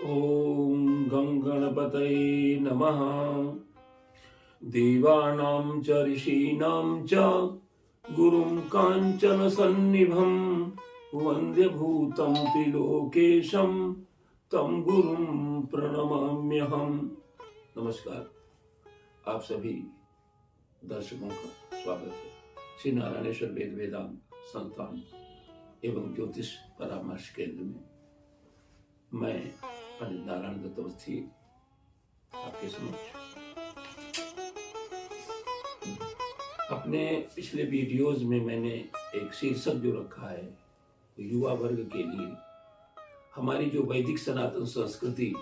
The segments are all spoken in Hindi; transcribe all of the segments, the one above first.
ॐ गं गणपतये नमः। देवानां च ऋषीणां च गुरुं काञ्चनसन्निभं वन्द्य भूतं त्रिलोकेशं तं गुरुं प्रणमाम्यहम्। नमस्कार, आप सभी दर्शकों का स्वागत है श्री नारायणेश्वर वेद वेदांत संस्थान एवं ज्योतिष परामर्श केंद्र में। मैं पंडित नारायण दत्त अवस्थी आपके समक्ष अपने पिछले वीडियोज में मैंने एक शीर्षक जो रखा है युवा वर्ग के लिए हमारी जो वैदिक सनातन संस्कृति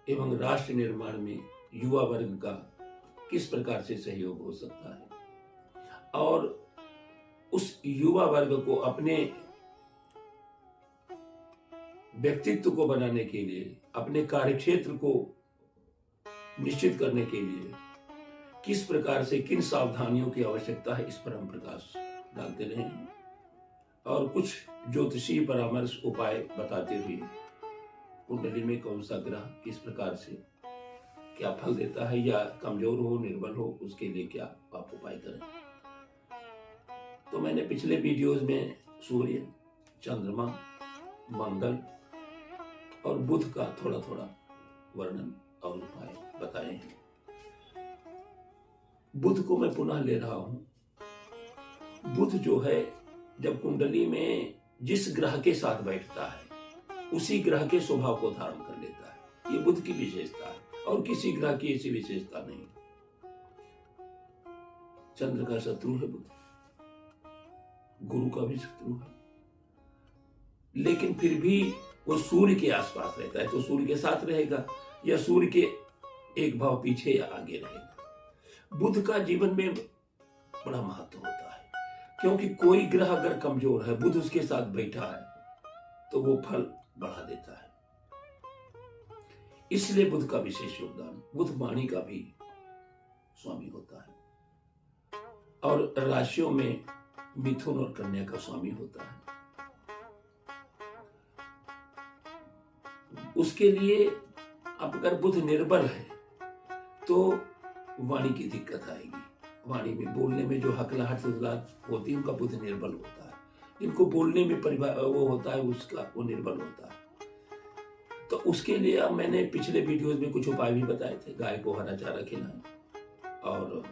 एवं राष्ट्र निर्माण में युवा वर्ग का किस प्रकार से सहयोग हो सकता है और उस युवा वर्ग को अपने व्यक्तित्व को बनाने के लिए, अपने कार्यक्षेत्र को निश्चित करने के लिए किस प्रकार से किन सावधानियों की आवश्यकता है, इस पर हम प्रकाश डालते रहे हैं और कुछ ज्योतिषीय परामर्श उपाय बताते हुए कुंडली में कौन सा ग्रह किस प्रकार से क्या फल देता है या कमजोर हो निर्बल हो उसके लिए क्या आप उपाय करें। तो मैंने पिछले वीडियोज में सूर्य, चंद्रमा, मंगल और बुध का थोड़ा थोड़ा वर्णन और उपाय बताए हैं। बुध को मैं पुनः ले रहा हूं। बुध जो है जब कुंडली में जिस ग्रह के साथ बैठता है उसी ग्रह के स्वभाव को धारण कर लेता है। ये बुध की विशेषता है और किसी ग्रह की ऐसी विशेषता नहीं। चंद्र का शत्रु है बुध, गुरु का भी शत्रु है, लेकिन फिर भी वो सूर्य के आसपास रहता है तो सूर्य के साथ रहेगा या सूर्य के एक भाव पीछे या आगे रहेगा। बुध का जीवन में बड़ा महत्व होता है क्योंकि कोई ग्रह अगर कमजोर है, बुध उसके साथ बैठा है तो वो फल बढ़ा देता है। इसलिए बुध का विशेष योगदान। बुध वाणी का भी स्वामी होता है और राशियों में मिथुन और कन्या का स्वामी होता है। उसके लिए अब अगर बुध निर्बल है तो वाणी की दिक्कत आएगी। वाणी में बोलने में जो हकलाहट होती है उनका बुध निर्बल होता है। जिनको बोलने में वो होता है उसका वो निर्बल होता है। तो उसके लिए अब मैंने पिछले वीडियोस में कुछ उपाय भी बताए थे। गाय को हरा चारा खिलाएं और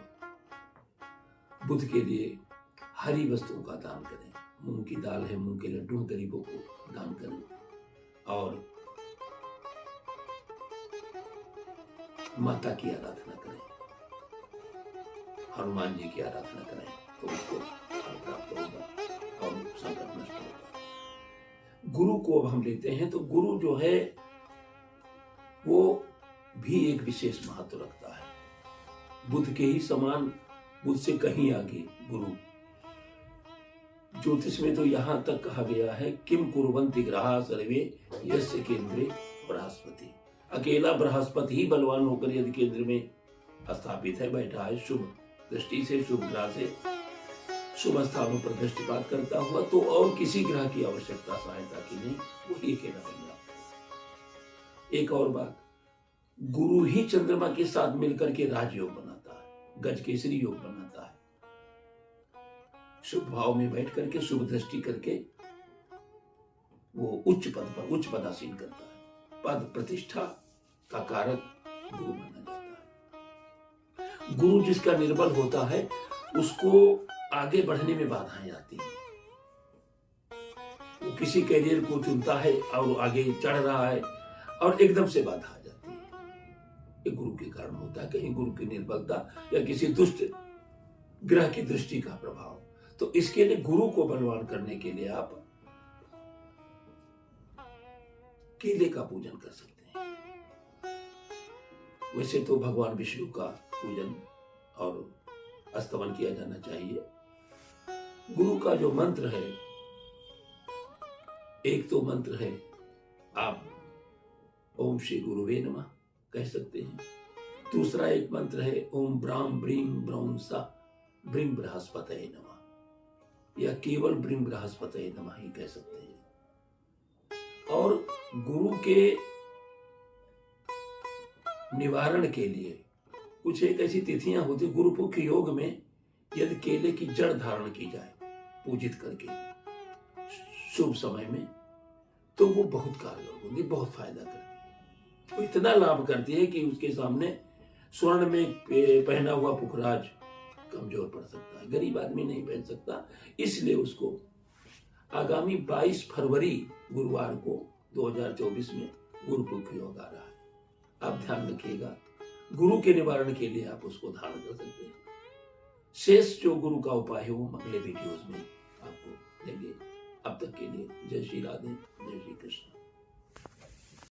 बुध के लिए हरी वस्तुओं का दान करें। मूंग की दाल है, मूंग के लड्डू गरीबों को दान करें और माता की आराधना करें, हनुमान जी की आराधना करें तो उसको फल प्राप्त होगा और संकट नष्ट होगा। गुरु को अब हम लेते हैं तो गुरु जो है वो भी एक विशेष महत्व रखता है। बुध के ही समान, बुध से कहीं आगे गुरु। ज्योतिष में तो यहां तक कहा गया है किम कुर्वन्ति ग्रहा सर्वे यस्य केंद्रे बृहस्पति। अकेला बृहस्पति ही बलवान होकर यदि केंद्र में स्थापित है, बैठा है, शुभ दृष्टि से, शुभ ग्रह से शुभ स्थानों पर दृष्टिपात करता हुआ, तो और किसी ग्रह की आवश्यकता सहायता की नहीं, वही अकेला बन जाता है। एक और बात, गुरु ही चंद्रमा के साथ मिलकर के राजयोग बनाता है, गज केसरी योग बनाता है। शुभ भाव में बैठ करके शुभ दृष्टि करके वो उच्च पद पर उच्च पदासीन करता है। पद प्रतिष्ठा का कारक गुरु माना जाता है। गुरु जिसका निर्बल होता है उसको आगे बढ़ने में बाधाएं आती हैं। वो किसी कैरियर को चुनता है और आगे चढ़ रहा है और एकदम से बाधा आ जाती है। ये गुरु के कारण होता है, कहीं गुरु की निर्बलता या किसी दुष्ट ग्रह की दृष्टि का प्रभाव। तो इसके लिए गुरु को बलवान करने के लिए आप केले का पूजन कर सकते हैं। वैसे तो भगवान विष्णु का पूजन और स्तवन किया जाना चाहिए। गुरु का जो मंत्र है, एक तो मंत्र है आप ओम श्री गुरुवे नमः कह सकते हैं। दूसरा एक मंत्र है ओम ब्राम ब्रीम ब्रौम सा ब्रिंग बृहस्पतये नमः, या केवल ब्रिंग बृहस्पतये नमः ही कह सकते हैं। और गुरु के निवारण के लिए कुछ एक ऐसी तिथियां होती, गुरु पुख्य योग में यदि केले की जड़ धारण की जाए पूजित करके शुभ समय में, तो वो बहुत कारगर होगी, बहुत फायदा करती है। वो इतना लाभ करती है कि उसके सामने स्वर्ण में पहना हुआ पुखराज कमजोर पड़ सकता है, गरीब आदमी नहीं पहन सकता। इसलिए उसको आगामी 22 फरवरी गुरुवार को 2024 में गुरु पुख्य योग आ रहा है। आप ध्यान रखिएगा, गुरु के निवारण के लिए आप उसको धारण कर सकते हैं। शेष जो गुरु का उपाय है वो अगले वीडियोस में आपको देंगे। अब तक के लिए जय श्री राधे, जय श्री कृष्ण।